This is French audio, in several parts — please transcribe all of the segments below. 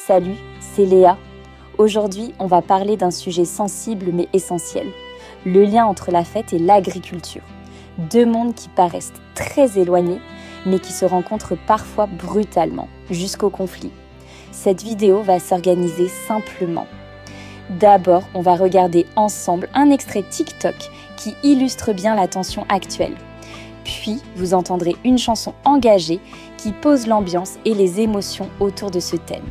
Salut, c'est Léa. Aujourd'hui, on va parler d'un sujet sensible mais essentiel. Le lien entre la fête et l'agriculture. Deux mondes qui paraissent très éloignés, mais qui se rencontrent parfois brutalement, jusqu'au conflit. Cette vidéo va s'organiser simplement. D'abord, on va regarder ensemble un extrait TikTok qui illustre bien la tension actuelle. Puis, vous entendrez une chanson engagée qui pose l'ambiance et les émotions autour de ce thème.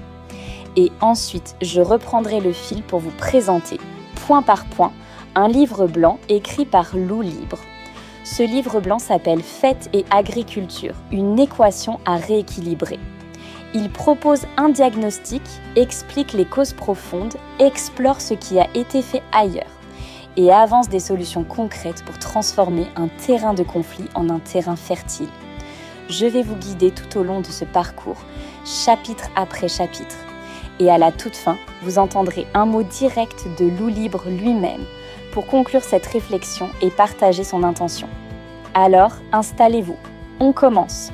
Et ensuite, je reprendrai le fil pour vous présenter, point par point, un livre blanc écrit par Lou Libre. Ce livre blanc s'appelle « Fête et agriculture, une équation à rééquilibrer ». Il propose un diagnostic, explique les causes profondes, explore ce qui a été fait ailleurs et avance des solutions concrètes pour transformer un terrain de conflit en un terrain fertile. Je vais vous guider tout au long de ce parcours, chapitre après chapitre. Et à la toute fin, vous entendrez un mot direct de Lou Libre lui-même pour conclure cette réflexion et partager son intention. Alors, installez-vous. On commence.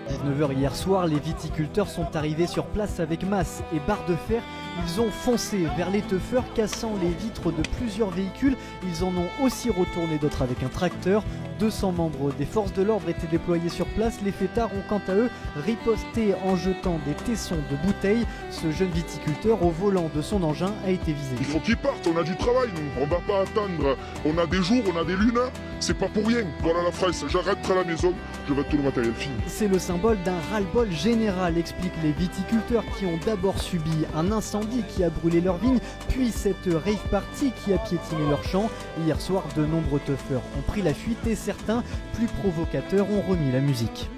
19h hier soir, les viticulteurs sont arrivés sur place avec masse et barre de fer. Ils ont foncé vers les teufeurs, cassant les vitres de plusieurs véhicules. Ils en ont aussi retourné d'autres avec un tracteur. 200 membres des forces de l'ordre étaient déployés sur place. Les fêtards ont quant à eux riposté en jetant des tessons de bouteilles. Ce jeune viticulteur au volant de son engin a été visé. Il faut qu'ils partent, on a du travail nous, on va pas attendre. On a des jours, on a des lunes, c'est pas pour rien. Voilà la phrase, j'arrête à la maison, je vais tout le matériel fini. C'est le symbole d'un ras-le-bol général, expliquent les viticulteurs qui ont d'abord subi un incendie qui a brûlé leurs vignes, puis cette rave party qui a piétiné leurs champs. Hier soir, de nombreux teufeurs ont pris la fuite et certains, plus provocateurs, ont remis la musique.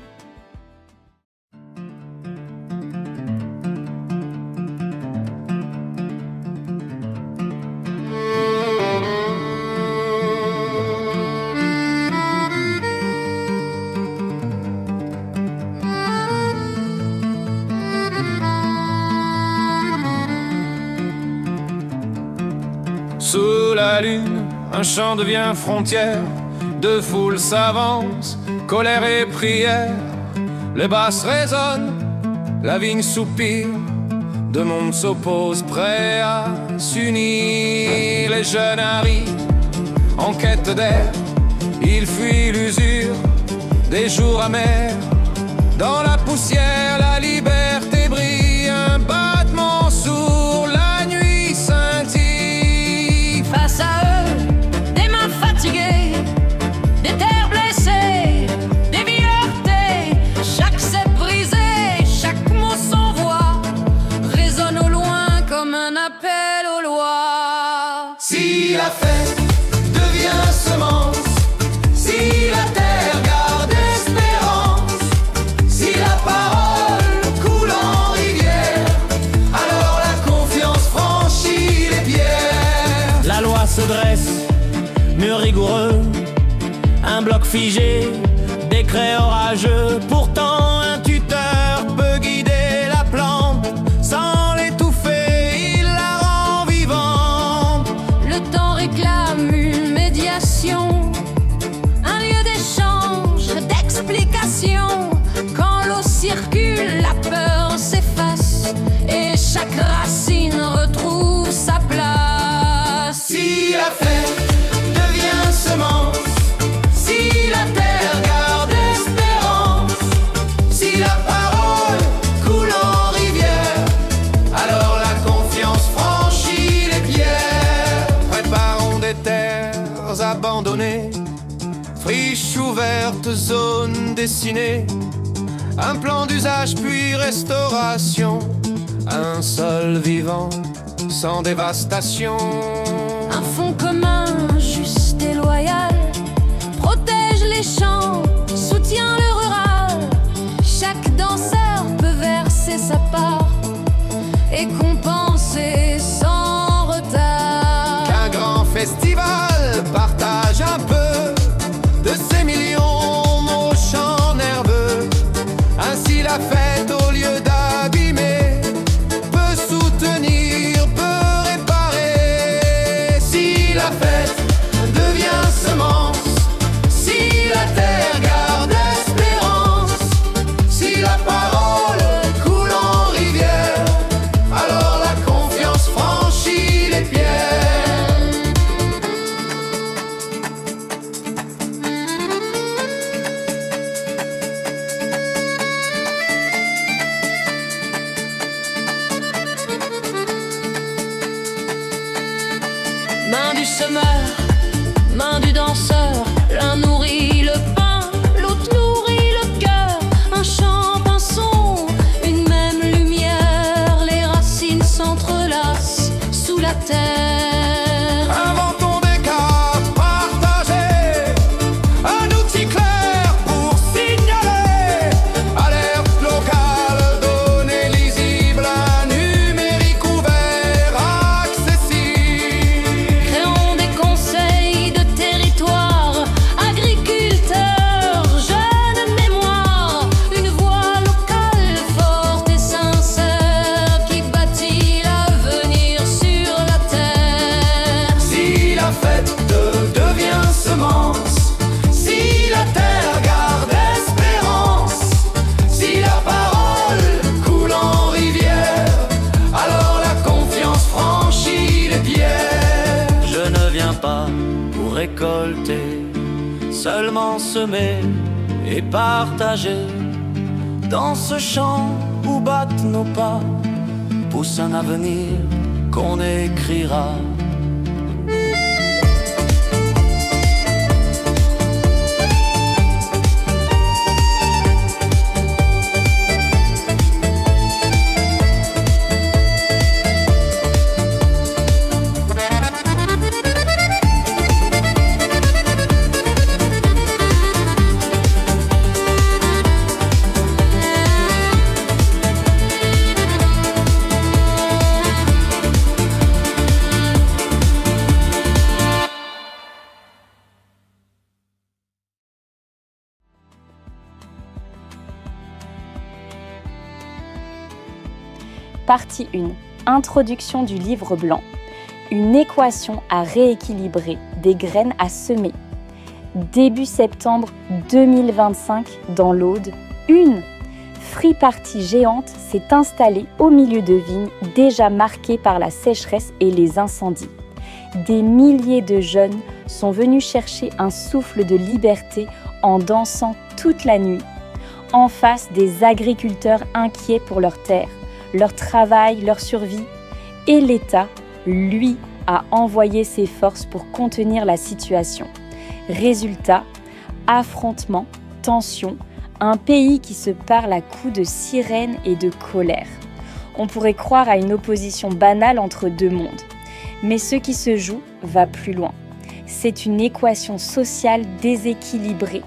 Sous la lune, un chant devient frontière, de foule s'avance, colère et prière. Les basses résonnent, la vigne soupire, deux mondes s'opposent, prêts à s'unir. Les jeunes arrivent en quête d'air, ils fuient l'usure des jours amers. Dans la poussière, la liberté brille, un battement sourd, la nuit scintille. Face à eux, des mains fatiguées, des terres blessées, des vies heurtées. Chaque cep brisé, chaque mot sans voix résonne au loin comme un appel aux lois. Si la fête devient semence, si la terre garde espérance, si la parole coule en rivière, alors la confiance franchit les pierres. La loi se dresse, mur rigoureux, un bloc figé, décret orageux. Pourtant un tuteur peut guider la plante, sans l'étouffer, il la rend vivante. Le temps réclame une médiation, un lieu d'échange, d'explication. Quand l'eau circule, la peur s'efface et chaque racine retrouve sa place. Si la fête devient semence, si la terre garde espérance, si la parole coule en rivière, alors la confiance franchit les pierres. Préparons des terres abandonnées, friches ouvertes, zones dessinées, un plan d'usage puis restauration, un sol vivant sans dévastation. Un fonds commun juste et loyal protège les champs, soutient le rural. Chaque danseur peut verser sa part et compenser sans retard. Qu'un grand festival partage un peu de ces millions nos chants nerveux. Ainsi la fête, au lieu d'abîmer, peut soutenir, peut réparer. Si la fête devient semence, si la terre garde espérance, si la parole coule en rivière, main du semeur, main du danseur. L'un nourrit le pain, l'autre nourrit le cœur. Un chant, un son, une même lumière. Les racines s'entrelacent sous la terre. Inventons des cartes partagées, un outil clair pour signaler. Alerte locale, données lisibles, un numérique ouvert, accessible. Créons des conseils de territoire, agriculteurs, jeunes mémoires. Une voix locale forte et sincère qui bâtit l'avenir sur la terre. Si la fête devient semence, si la terre garde espérance, si la parole coule en rivière, alors la confiance franchit les pierres. Je ne viens pas pour récolter, seulement semer et partager. Dans ce champ où battent nos pas, pousse un avenir qu'on écrira. Partie 1. Introduction du livre blanc. Une équation à rééquilibrer, des graines à semer. Début septembre 2025, dans l'Aude, une free party géante s'est installée au milieu de vignes déjà marquées par la sécheresse et les incendies. Des milliers de jeunes sont venus chercher un souffle de liberté en dansant toute la nuit, en face des agriculteurs inquiets pour leurs terres, leur travail, leur survie. Et l'État, lui, a envoyé ses forces pour contenir la situation. Résultat, affrontements, tensions, un pays qui se parle à coups de sirènes et de colère. On pourrait croire à une opposition banale entre deux mondes. Mais ce qui se joue va plus loin. C'est une équation sociale déséquilibrée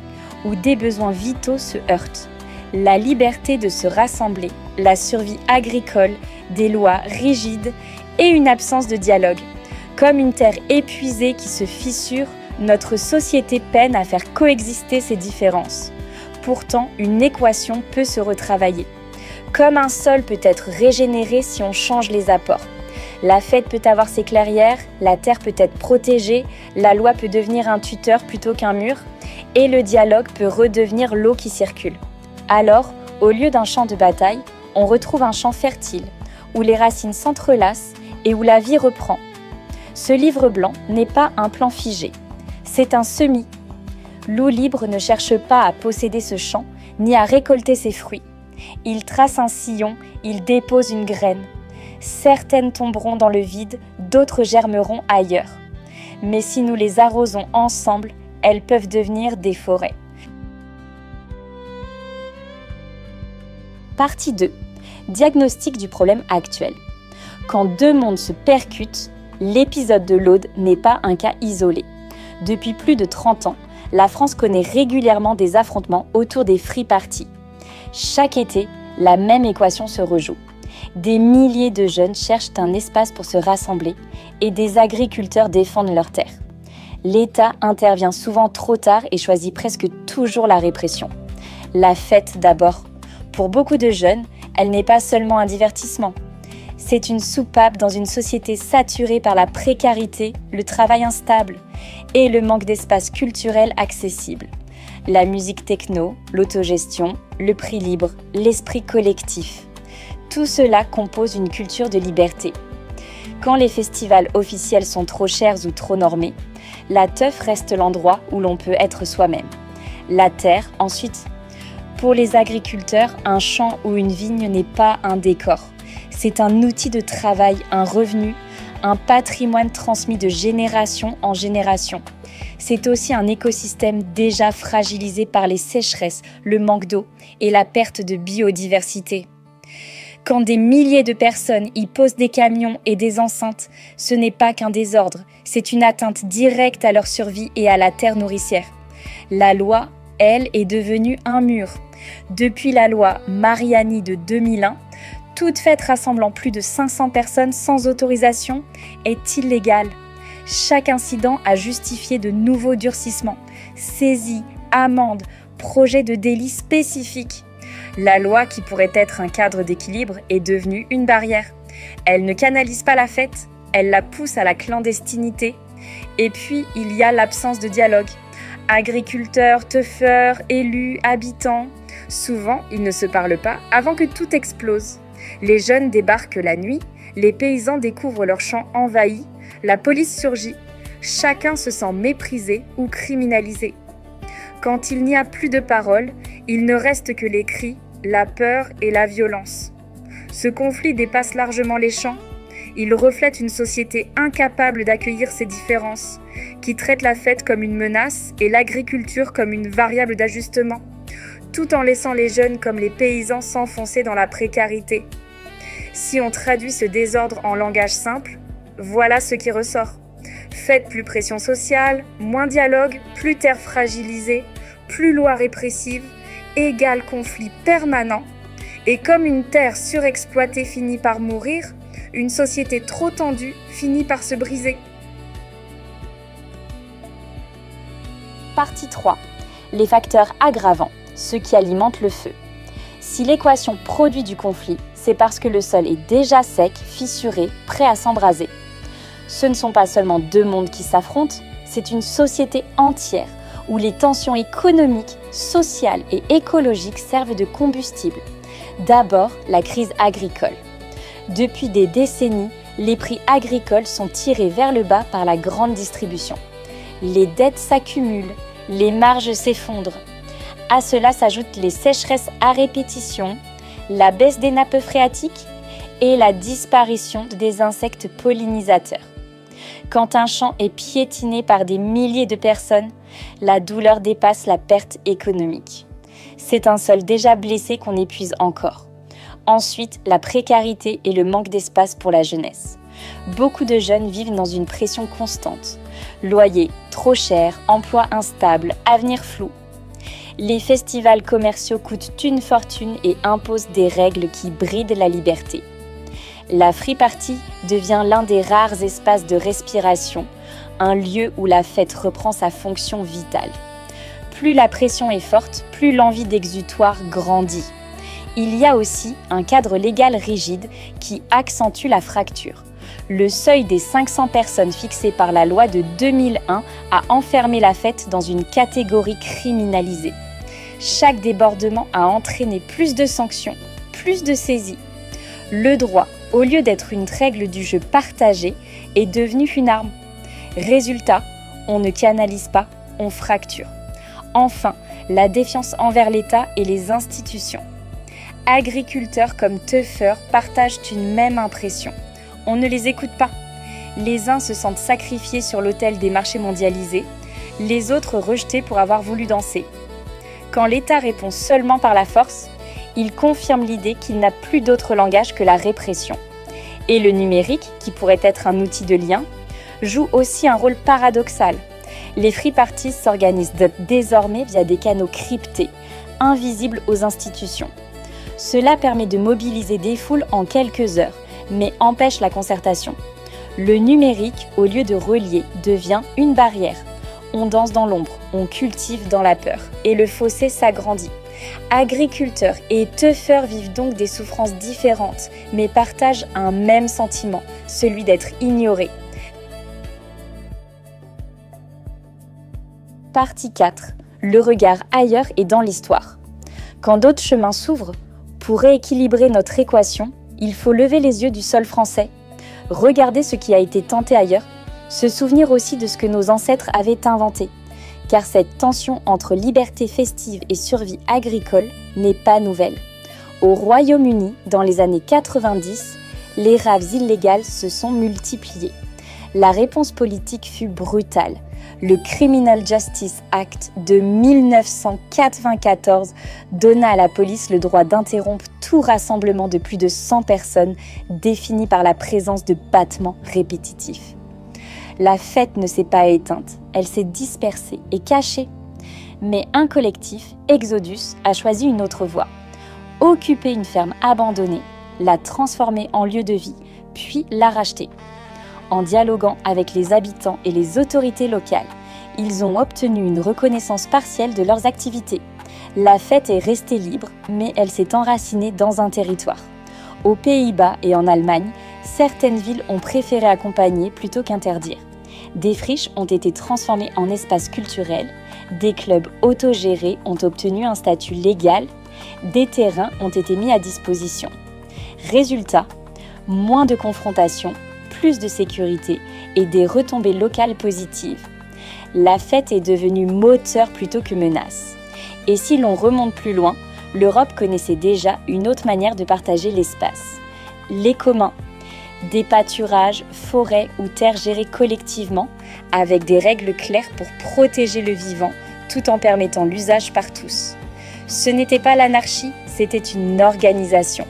où des besoins vitaux se heurtent. La liberté de se rassembler, la survie agricole, des lois rigides et une absence de dialogue. Comme une terre épuisée qui se fissure, notre société peine à faire coexister ces différences. Pourtant, une équation peut se retravailler. Comme un sol peut être régénéré si on change les apports. La fête peut avoir ses clairières, la terre peut être protégée, la loi peut devenir un tuteur plutôt qu'un mur, et le dialogue peut redevenir l'eau qui circule. Alors, au lieu d'un champ de bataille, on retrouve un champ fertile, où les racines s'entrelacent et où la vie reprend. Ce livre blanc n'est pas un plan figé, c'est un semis. L'eau libre ne cherche pas à posséder ce champ, ni à récolter ses fruits. Il trace un sillon, il dépose une graine. Certaines tomberont dans le vide, d'autres germeront ailleurs. Mais si nous les arrosons ensemble, elles peuvent devenir des forêts. Partie 2. Diagnostic du problème actuel. Quand deux mondes se percutent, l'épisode de l'Aude n'est pas un cas isolé. Depuis plus de 30 ans, la France connaît régulièrement des affrontements autour des free parties. Chaque été, la même équation se rejoue. Des milliers de jeunes cherchent un espace pour se rassembler et des agriculteurs défendent leurs terres. L'État intervient souvent trop tard et choisit presque toujours la répression. La fête d'abord. Pour beaucoup de jeunes, elle n'est pas seulement un divertissement. C'est une soupape dans une société saturée par la précarité, le travail instable et le manque d'espace culturel accessible. La musique techno, l'autogestion, le prix libre, l'esprit collectif. Tout cela compose une culture de liberté. Quand les festivals officiels sont trop chers ou trop normés, la teuf reste l'endroit où l'on peut être soi-même. La terre, ensuite. Pour les agriculteurs, un champ ou une vigne n'est pas un décor. C'est un outil de travail, un revenu, un patrimoine transmis de génération en génération. C'est aussi un écosystème déjà fragilisé par les sécheresses, le manque d'eau et la perte de biodiversité. Quand des milliers de personnes y posent des camions et des enceintes, ce n'est pas qu'un désordre, c'est une atteinte directe à leur survie et à la terre nourricière. La loi, elle, est devenue un mur. Depuis la loi Mariani de 2001, toute fête rassemblant plus de 500 personnes sans autorisation est illégale. Chaque incident a justifié de nouveaux durcissements, saisies, amendes, projets de délit spécifiques. La loi, qui pourrait être un cadre d'équilibre, est devenue une barrière. Elle ne canalise pas la fête, elle la pousse à la clandestinité. Et puis, il y a l'absence de dialogue. Agriculteurs, teufeurs, élus, habitants. Souvent, ils ne se parlent pas avant que tout explose. Les jeunes débarquent la nuit, les paysans découvrent leurs champs envahis, la police surgit. Chacun se sent méprisé ou criminalisé. Quand il n'y a plus de paroles, il ne reste que les cris, la peur et la violence. Ce conflit dépasse largement les champs. Il reflète une société incapable d'accueillir ces différences, qui traite la fête comme une menace et l'agriculture comme une variable d'ajustement, tout en laissant les jeunes comme les paysans s'enfoncer dans la précarité. Si on traduit ce désordre en langage simple, voilà ce qui ressort. Faites plus pression sociale, moins dialogue, plus terre fragilisée, plus loi répressive, égal conflit permanent. Et comme une terre surexploitée finit par mourir, une société trop tendue finit par se briser. Partie 3. Les facteurs aggravants, ceux qui alimentent le feu. Si l'équation produit du conflit, c'est parce que le sol est déjà sec, fissuré, prêt à s'embraser. Ce ne sont pas seulement deux mondes qui s'affrontent, c'est une société entière où les tensions économiques, sociales et écologiques servent de combustible. D'abord, la crise agricole. Depuis des décennies, les prix agricoles sont tirés vers le bas par la grande distribution. Les dettes s'accumulent, les marges s'effondrent. À cela s'ajoutent les sécheresses à répétition, la baisse des nappes phréatiques et la disparition des insectes pollinisateurs. Quand un champ est piétiné par des milliers de personnes, la douleur dépasse la perte économique. C'est un sol déjà blessé qu'on épuise encore. Ensuite, la précarité et le manque d'espace pour la jeunesse. Beaucoup de jeunes vivent dans une pression constante. Loyer trop cher, emploi instable, avenir flou. Les festivals commerciaux coûtent une fortune et imposent des règles qui brident la liberté. La free party devient l'un des rares espaces de respiration, un lieu où la fête reprend sa fonction vitale. Plus la pression est forte, plus l'envie d'exutoire grandit. Il y a aussi un cadre légal rigide qui accentue la fracture. Le seuil des 500 personnes fixé par la loi de 2001 a enfermé la fête dans une catégorie criminalisée. Chaque débordement a entraîné plus de sanctions, plus de saisies. Le droit, au lieu d'être une règle du jeu partagée, est devenu une arme. Résultat, on ne canalise pas, on fracture. Enfin, la défiance envers l'État et les institutions. Agriculteurs comme teufeurs partagent une même impression. On ne les écoute pas. Les uns se sentent sacrifiés sur l'autel des marchés mondialisés, les autres rejetés pour avoir voulu danser. Quand l'État répond seulement par la force, il confirme l'idée qu'il n'a plus d'autre langage que la répression. Et le numérique, qui pourrait être un outil de lien, joue aussi un rôle paradoxal. Les free parties s'organisent désormais via des canaux cryptés, invisibles aux institutions. Cela permet de mobiliser des foules en quelques heures, mais empêche la concertation. Le numérique, au lieu de relier, devient une barrière. On danse dans l'ombre, on cultive dans la peur, et le fossé s'agrandit. Agriculteurs et teufeurs vivent donc des souffrances différentes, mais partagent un même sentiment, celui d'être ignorés. Partie 4. Le regard ailleurs et dans l'histoire. Quand d'autres chemins s'ouvrent, pour rééquilibrer notre équation, il faut lever les yeux du sol français, regarder ce qui a été tenté ailleurs, se souvenir aussi de ce que nos ancêtres avaient inventé. Car cette tension entre liberté festive et survie agricole n'est pas nouvelle. Au Royaume-Uni, dans les années 90, les raves illégales se sont multipliées. La réponse politique fut brutale. Le Criminal Justice Act de 1994 donna à la police le droit d'interrompre tout rassemblement de plus de 100 personnes défini par la présence de battements répétitifs. La fête ne s'est pas éteinte, elle s'est dispersée et cachée. Mais un collectif, Exodus, a choisi une autre voie. Occuper une ferme abandonnée, la transformer en lieu de vie, puis la racheter. En dialoguant avec les habitants et les autorités locales, ils ont obtenu une reconnaissance partielle de leurs activités. La fête est restée libre, mais elle s'est enracinée dans un territoire. Aux Pays-Bas et en Allemagne, certaines villes ont préféré accompagner plutôt qu'interdire. Des friches ont été transformées en espaces culturels, des clubs autogérés ont obtenu un statut légal, des terrains ont été mis à disposition. Résultat, moins de confrontations, plus de sécurité et des retombées locales positives. La fête est devenue moteur plutôt que menace. Et si l'on remonte plus loin, l'Europe connaissait déjà une autre manière de partager l'espace. Les communs. Des pâturages, forêts ou terres gérées collectivement, avec des règles claires pour protéger le vivant, tout en permettant l'usage par tous. Ce n'était pas l'anarchie, c'était une organisation.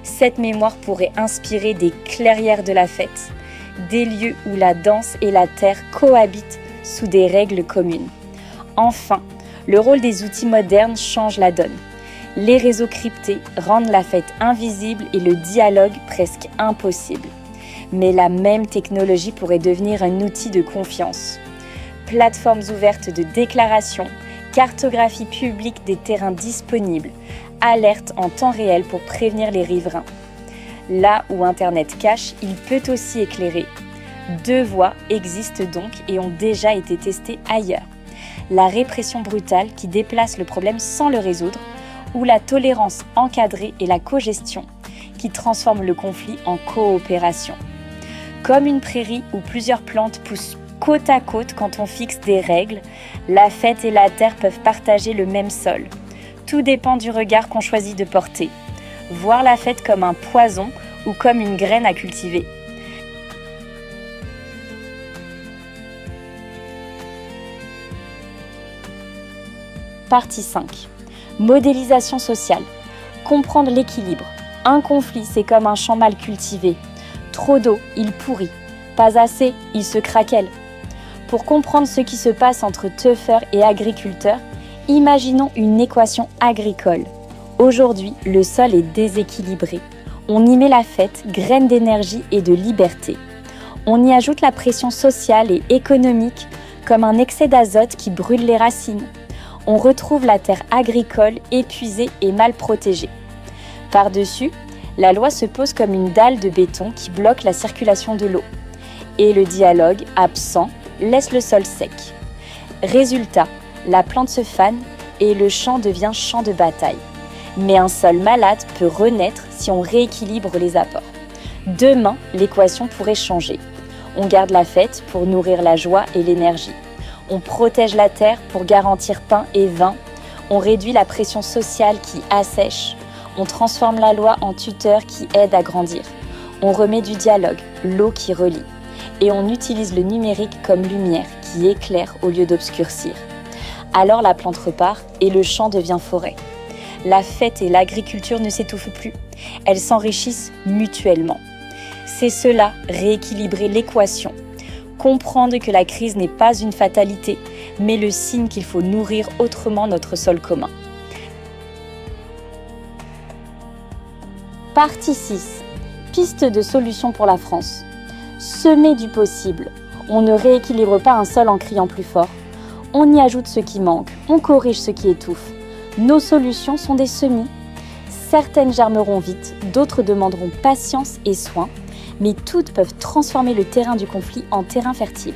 Cette mémoire pourrait inspirer des clairières de la fête, des lieux où la danse et la terre cohabitent sous des règles communes. Enfin, le rôle des outils modernes change la donne. Les réseaux cryptés rendent la fête invisible et le dialogue presque impossible. Mais la même technologie pourrait devenir un outil de confiance. Plateformes ouvertes de déclaration, cartographie publique des terrains disponibles, alerte en temps réel pour prévenir les riverains. Là où Internet cache, il peut aussi éclairer. 2 voies existent donc et ont déjà été testées ailleurs. La répression brutale qui déplace le problème sans le résoudre, ou la tolérance encadrée et la cogestion qui transforme le conflit en coopération. Comme une prairie où plusieurs plantes poussent côte à côte quand on fixe des règles, la fête et la terre peuvent partager le même sol. Tout dépend du regard qu'on choisit de porter. Voir la fête comme un poison ou comme une graine à cultiver. Partie 5. Modélisation sociale. Comprendre l'équilibre. Un conflit, c'est comme un champ mal cultivé. Trop d'eau, il pourrit. Pas assez, il se craquelle. Pour comprendre ce qui se passe entre teufeurs et agriculteurs, imaginons une équation agricole. Aujourd'hui, le sol est déséquilibré. On y met la fête, graine d'énergie et de liberté. On y ajoute la pression sociale et économique, comme un excès d'azote qui brûle les racines. On retrouve la terre agricole épuisée et mal protégée. Par-dessus, la loi se pose comme une dalle de béton qui bloque la circulation de l'eau. Et le dialogue, absent, laisse le sol sec. Résultat, la plante se fane et le champ devient champ de bataille. Mais un sol malade peut renaître si on rééquilibre les apports. Demain, l'équation pourrait changer. On garde la fête pour nourrir la joie et l'énergie. On protège la terre pour garantir pain et vin. On réduit la pression sociale qui assèche. On transforme la loi en tuteur qui aide à grandir. On remet du dialogue, l'eau qui relie. Et on utilise le numérique comme lumière qui éclaire au lieu d'obscurcir. Alors la plante repart et le champ devient forêt. La fête et l'agriculture ne s'étouffent plus. Elles s'enrichissent mutuellement. C'est cela, rééquilibrer l'équation. Comprendre que la crise n'est pas une fatalité, mais le signe qu'il faut nourrir autrement notre sol commun. Partie 6. Piste de solution pour la France. Semer du possible. On ne rééquilibre pas un sol en criant plus fort. On y ajoute ce qui manque, on corrige ce qui étouffe. Nos solutions sont des semis. Certaines germeront vite, d'autres demanderont patience et soin, mais toutes peuvent transformer le terrain du conflit en terrain fertile.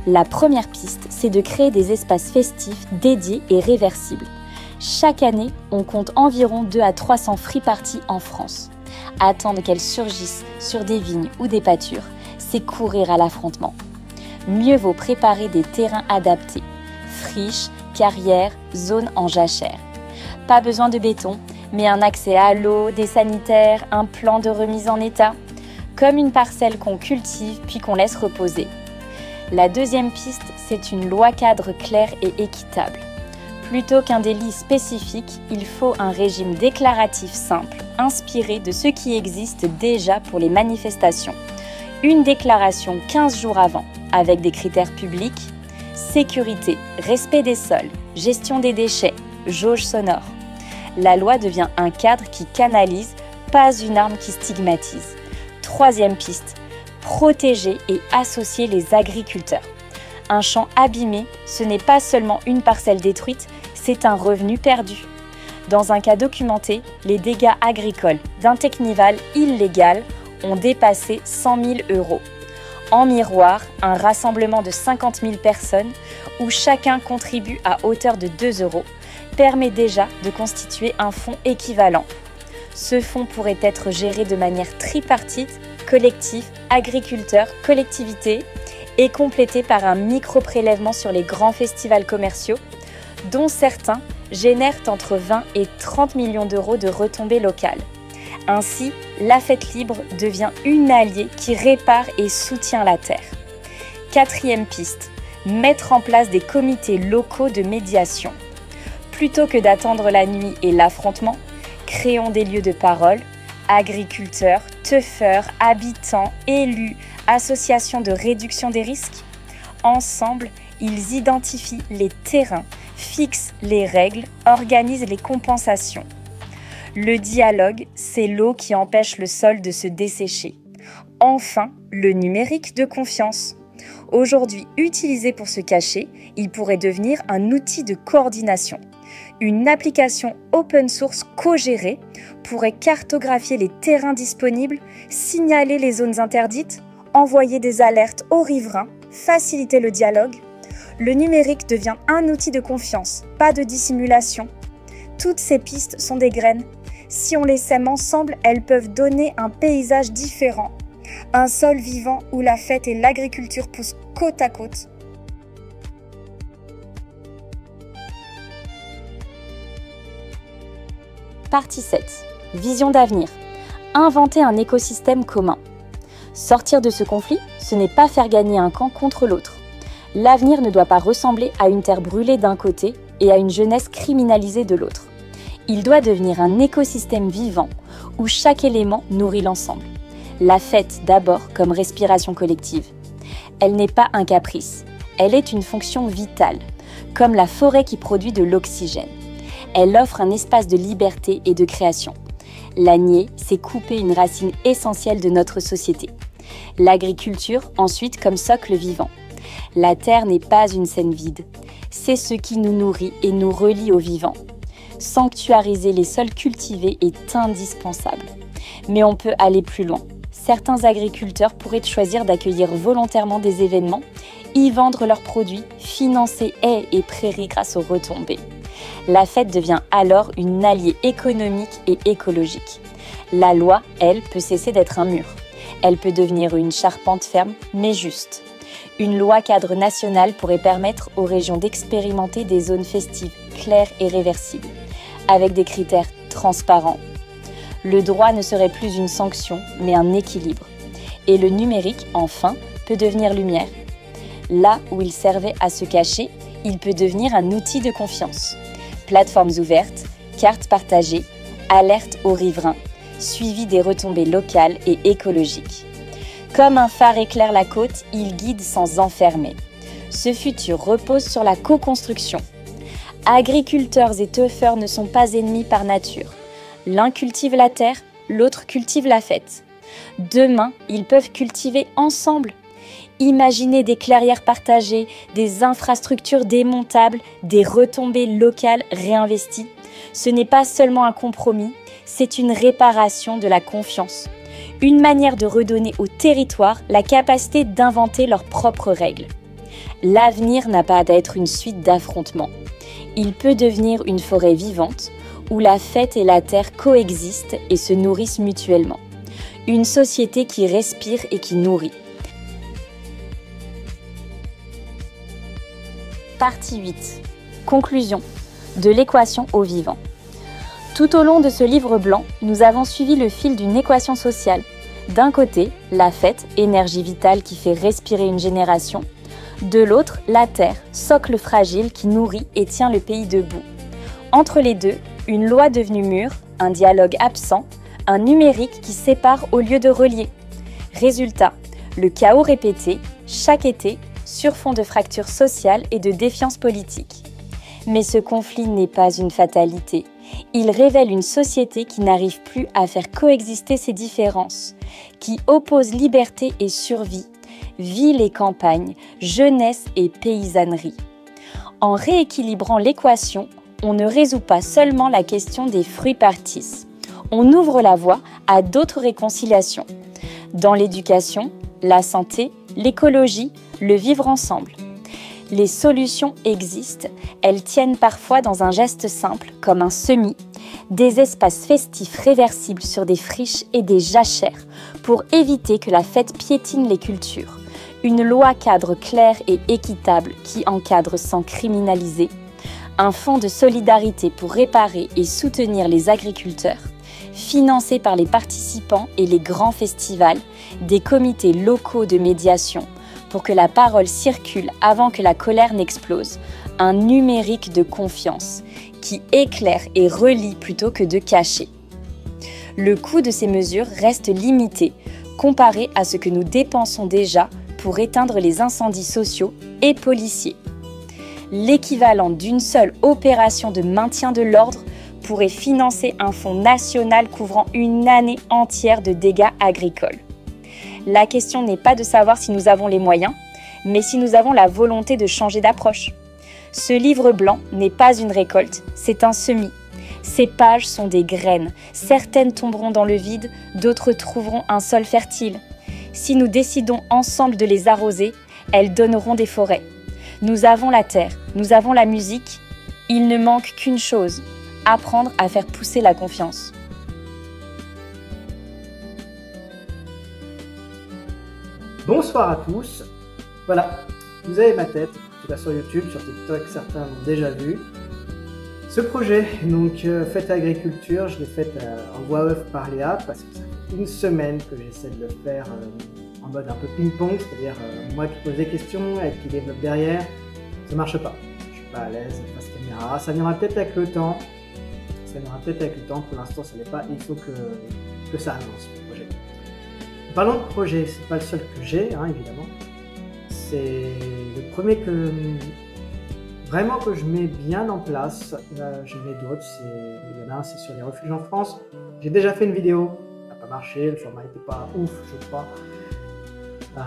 La première piste, c'est de créer des espaces festifs dédiés et réversibles. Chaque année, on compte environ 200 à 300 free-parties en France. Attendre qu'elles surgissent sur des vignes ou des pâtures, c'est courir à l'affrontement. Mieux vaut préparer des terrains adaptés, friches, carrières, zones en jachère. Pas besoin de béton, mais un accès à l'eau, des sanitaires, un plan de remise en état. comme une parcelle qu'on cultive puis qu'on laisse reposer. La deuxième piste, c'est une loi cadre claire et équitable. Plutôt qu'un délit spécifique, il faut un régime déclaratif simple, inspiré de ce qui existe déjà pour les manifestations. Une déclaration 15 jours avant, avec des critères publics, sécurité, respect des sols, gestion des déchets, jauge sonore. La loi devient un cadre qui canalise, pas une arme qui stigmatise. Troisième piste, protéger et associer les agriculteurs. Un champ abîmé, ce n'est pas seulement une parcelle détruite, c'est un revenu perdu. Dans un cas documenté, les dégâts agricoles d'un technival illégal ont dépassé 100 000 €. En miroir, un rassemblement de 50 000 personnes où chacun contribue à hauteur de 2 € permet déjà de constituer un fonds équivalent. Ce fonds pourrait être géré de manière tripartite, collectif, agriculteurs, collectivités, et complété par un micro-prélèvement sur les grands festivals commerciaux, dont certains génèrent entre 20 et 30 millions d'euros de retombées locales. Ainsi, la fête libre devient une alliée qui répare et soutient la terre. Quatrième piste, mettre en place des comités locaux de médiation. Plutôt que d'attendre la nuit et l'affrontement, créons des lieux de parole, agriculteurs, teufeurs, habitants, élus, associations de réduction des risques. Ensemble, ils identifient les terrains, fixent les règles, organisent les compensations. Le dialogue, c'est l'eau qui empêche le sol de se dessécher. Enfin, le numérique de confiance. Aujourd'hui utilisé pour se cacher, il pourrait devenir un outil de coordination. Une application open source co-gérée pourrait cartographier les terrains disponibles, signaler les zones interdites, envoyer des alertes aux riverains, faciliter le dialogue. Le numérique devient un outil de confiance, pas de dissimulation. Toutes ces pistes sont des graines. Si on les sème ensemble, elles peuvent donner un paysage différent. Un sol vivant où la fête et l'agriculture poussent côte à côte. Partie 7. Vision d'avenir. Inventer un écosystème commun. Sortir de ce conflit, ce n'est pas faire gagner un camp contre l'autre. L'avenir ne doit pas ressembler à une terre brûlée d'un côté et à une jeunesse criminalisée de l'autre. Il doit devenir un écosystème vivant où chaque élément nourrit l'ensemble. La fête d'abord comme respiration collective. Elle n'est pas un caprice, elle est une fonction vitale, comme la forêt qui produit de l'oxygène. Elle offre un espace de liberté et de création. La nier, c'est couper une racine essentielle de notre société. L'agriculture, ensuite, comme socle vivant. La terre n'est pas une scène vide. C'est ce qui nous nourrit et nous relie au vivant. Sanctuariser les sols cultivés est indispensable. Mais on peut aller plus loin. Certains agriculteurs pourraient choisir d'accueillir volontairement des événements, y vendre leurs produits, financer haies et prairies grâce aux retombées. La fête devient alors une alliée économique et écologique. La loi, elle, peut cesser d'être un mur. Elle peut devenir une charpente ferme, mais juste. Une loi cadre nationale pourrait permettre aux régions d'expérimenter des zones festives claires et réversibles, avec des critères transparents. Le droit ne serait plus une sanction, mais un équilibre. Et le numérique, enfin, peut devenir lumière. Là où il servait à se cacher, il peut devenir un outil de confiance. Plateformes ouvertes, cartes partagées, alertes aux riverains, suivi des retombées locales et écologiques. Comme un phare éclaire la côte, il guide sans enfermer. Ce futur repose sur la co-construction. Agriculteurs et teufeurs ne sont pas ennemis par nature. L'un cultive la terre, l'autre cultive la fête. Demain, ils peuvent cultiver ensemble. Imaginez des clairières partagées, des infrastructures démontables, des retombées locales réinvesties. Ce n'est pas seulement un compromis, c'est une réparation de la confiance. Une manière de redonner au territoire la capacité d'inventer leurs propres règles. L'avenir n'a pas à être une suite d'affrontements. Il peut devenir une forêt vivante où la fête et la terre coexistent et se nourrissent mutuellement. Une société qui respire et qui nourrit. Partie 8. Conclusion. De l'équation au vivant. Tout au long de ce livre blanc, nous avons suivi le fil d'une équation sociale, D'un côté, la fête, énergie vitale qui fait respirer une génération. De l'autre, la terre, socle fragile qui nourrit et tient le pays debout. Entre les deux, une loi devenue mûre, un dialogue absent, un numérique qui sépare au lieu de relier. Résultat, le chaos répété, chaque été, sur fond de fractures sociales et de défiance politique. Mais ce conflit n'est pas une fatalité. Il révèle une société qui n'arrive plus à faire coexister ses différences, qui oppose liberté et survie, ville et campagne, jeunesse et paysannerie. En rééquilibrant l'équation, on ne résout pas seulement la question des fruits partis. On ouvre la voie à d'autres réconciliations. Dans l'éducation, la santé, l'écologie, le vivre ensemble. Les solutions existent, elles tiennent parfois dans un geste simple, comme un semis, des espaces festifs réversibles sur des friches et des jachères pour éviter que la fête piétine les cultures. Une loi cadre claire et équitable qui encadre sans criminaliser. Un fonds de solidarité pour réparer et soutenir les agriculteurs, financé par les participants et les grands festivals, des comités locaux de médiation, pour que la parole circule avant que la colère n'explose, un numérique de confiance qui éclaire et relie plutôt que de cacher. Le coût de ces mesures reste limité comparé à ce que nous dépensons déjà pour éteindre les incendies sociaux et policiers. L'équivalent d'une seule opération de maintien de l'ordre pourrait financer un fonds national couvrant une année entière de dégâts agricoles. La question n'est pas de savoir si nous avons les moyens, mais si nous avons la volonté de changer d'approche. Ce livre blanc n'est pas une récolte, c'est un semis. Ces pages sont des graines, certaines tomberont dans le vide, d'autres trouveront un sol fertile. Si nous décidons ensemble de les arroser, elles donneront des forêts. Nous avons la terre, nous avons la musique, il ne manque qu'une chose, apprendre à faire pousser la confiance. Bonsoir à tous. Voilà, vous avez ma tête, c'est là sur YouTube, sur TikTok, certains l'ont déjà vu. Ce projet, donc Fête Agriculture, je l'ai fait en voix off par Léa parce que ça fait une semaine que j'essaie de le faire en mode un peu ping-pong, c'est-à-dire moi qui pose des questions, elle qui développe derrière. Ça marche pas, je suis pas à l'aise face caméra. Ça viendra peut-être avec le temps. Pour l'instant ça n'est pas, il faut que ça avance le projet. Parlons de projet, c'est pas le seul que j'ai, évidemment. C'est le premier que je mets bien en place. J'en ai d'autres, il y en a un, c'est sur les refuges en France. J'ai déjà fait une vidéo, ça n'a pas marché, le format n'était pas ouf, je crois. Il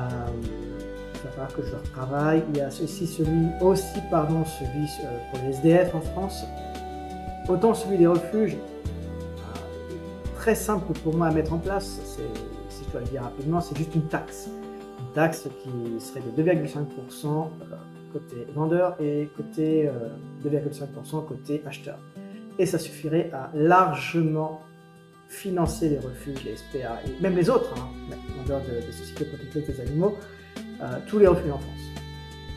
va falloir que je le retravaille. Il y a celui pour les SDF en France. Autant celui des refuges, très simple pour moi à mettre en place, si je dois le dire rapidement, c'est juste une taxe. Une taxe qui serait de 2,5% côté vendeur et côté 2,5% côté acheteur. Et ça suffirait à largement financer les refuges, les SPA et même les autres, en dehors des sociétés protectrices des animaux, tous les refuges en France.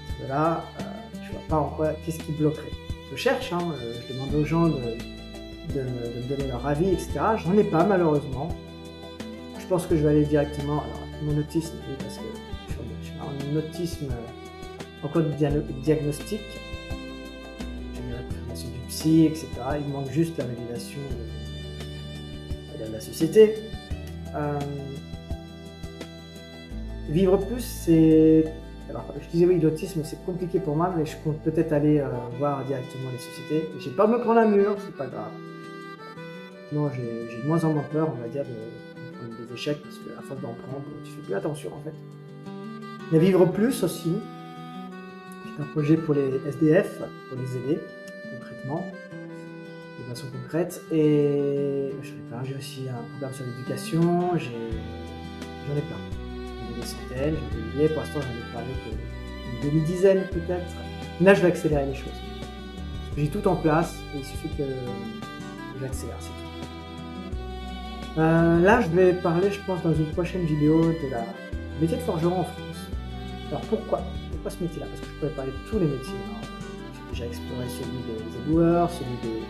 Parce que là, je ne vois pas en quoi, qu'est-ce qui bloquerait. Je cherche, je demande aux gens de me donner leur avis, etc. J'en ai pas malheureusement. Je pense que je vais aller directement, alors mon autisme, oui, parce que je suis en autisme en cours de diagnostic. J'ai eu la confirmation du psy, etc. Il manque juste la validation de la société. Vivre plus, c'est... Alors, je disais oui, l'autisme c'est compliqué pour moi, mais je compte peut-être aller voir directement les sociétés. J'ai pas me prendre un mur, c'est pas grave. Non, j'ai de moins en moins peur, on va dire, de prendre des échecs, parce qu'à force d'en prendre, tu fais plus attention en fait. Mais vivre plus aussi, c'est un projet pour les SDF, pour les aider concrètement, de façon concrète. Et j'ai aussi un programme sur l'éducation, j'en ai plein. Des centaines, j'ai des milliers, pour l'instant j'en ai parlé qu'une demi-dizaine peut-être. Là je vais accélérer les choses. J'ai tout en place et il suffit que j'accélère, c'est tout. Là je vais parler, je pense, dans une prochaine vidéo de la métier de forgeron en France. Alors pourquoi ce métier-là? Parce que je pourrais parler de tous les métiers. J'ai déjà exploré celui des éboueurs, celui des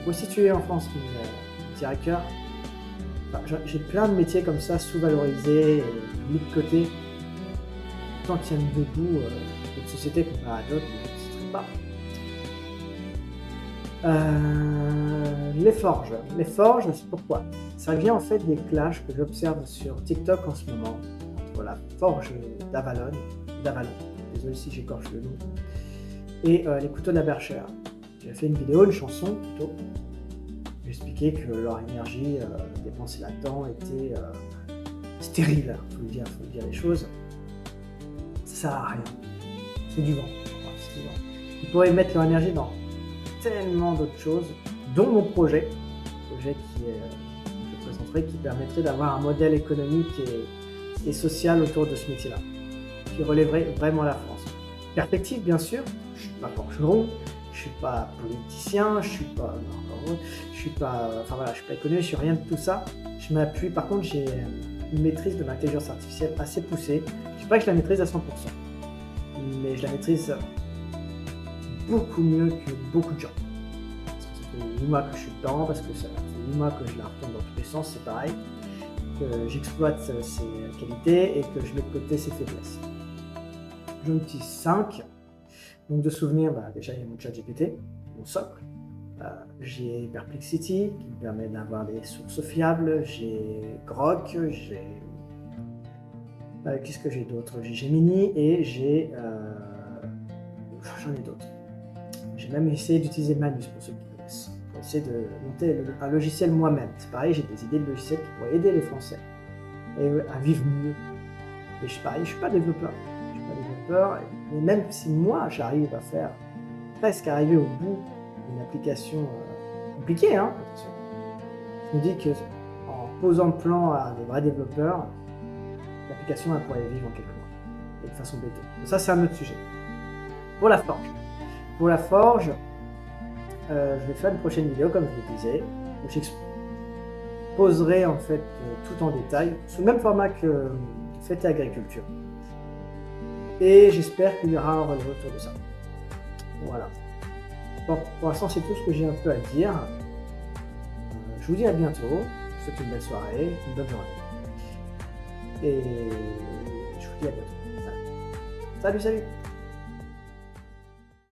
prostituées en France qui me tient à cœur. j'ai plein de métiers comme ça sous-valorisés et mis de côté. Tant tiennent debout une société comparée à d'autres, ce serait pas. Les forges. Les forges, c'est pourquoi? Ça vient en fait des clashs que j'observe sur TikTok en ce moment entre la forge d'Avalon, désolé si j'écorche le nom, et les couteaux de la Berchère. J'ai fait une vidéo, une chanson plutôt. J'expliquais que leur énergie dépensée là-dedans était stérile, faut le dire les choses. Ça sert à rien. C'est du vent. C'est du vent. Ils pourraient mettre leur énergie dans tellement d'autres choses, dont mon projet qui est, je présenterai, qui permettrait d'avoir un modèle économique et social autour de ce métier-là, qui relèverait vraiment la France. Perspective, bien sûr, je ne suis pas forgeron, je ne suis pas politicien, je ne suis pas économiste, je ne suis rien de tout ça. Je m'appuie, par contre, j'ai une maîtrise de l'intelligence artificielle assez poussée. Je ne dis pas que je la maîtrise à 100%, mais je la maîtrise beaucoup mieux que beaucoup de gens. Parce que ça fait 8 mois que je suis dedans, parce que ça fait 8 mois que je la retourne dans tous les sens, c'est pareil, que j'exploite ses qualités et que je mets de côté ses faiblesses. J'en utilise 5. Donc de souvenirs, déjà il y a mon ChatGPT, mon socle. J'ai Perplexity qui me permet d'avoir des sources fiables, j'ai Grok, j'ai... qu'est-ce que j'ai d'autre? J'ai Gemini et j'ai... j'en ai d'autres. J'ai même essayé d'utiliser Manus pour ceux qui connaissent, pour essayer de monter un logiciel moi-même. C'est pareil, j'ai des idées de logiciels qui pourraient aider les Français à vivre mieux. Et je ne suis pas développeur. Et même si moi j'arrive à faire presque arriver au bout d'une application compliquée, attention, je me dis que en posant le plan à des vrais développeurs, l'application pourrait vivre en quelques mois et de façon béton. Donc ça c'est un autre sujet. Pour la forge, je vais faire une prochaine vidéo comme je le disais, où j'exposerai en fait tout en détail, sous le même format que Fête et Agriculture. Et j'espère qu'il y aura un relevé autour de ça. Voilà. Bon, pour l'instant, c'est tout ce que j'ai un peu à dire. Je vous dis à bientôt. Je vous souhaite une belle soirée, une bonne journée. Et je vous dis à bientôt. Salut, salut!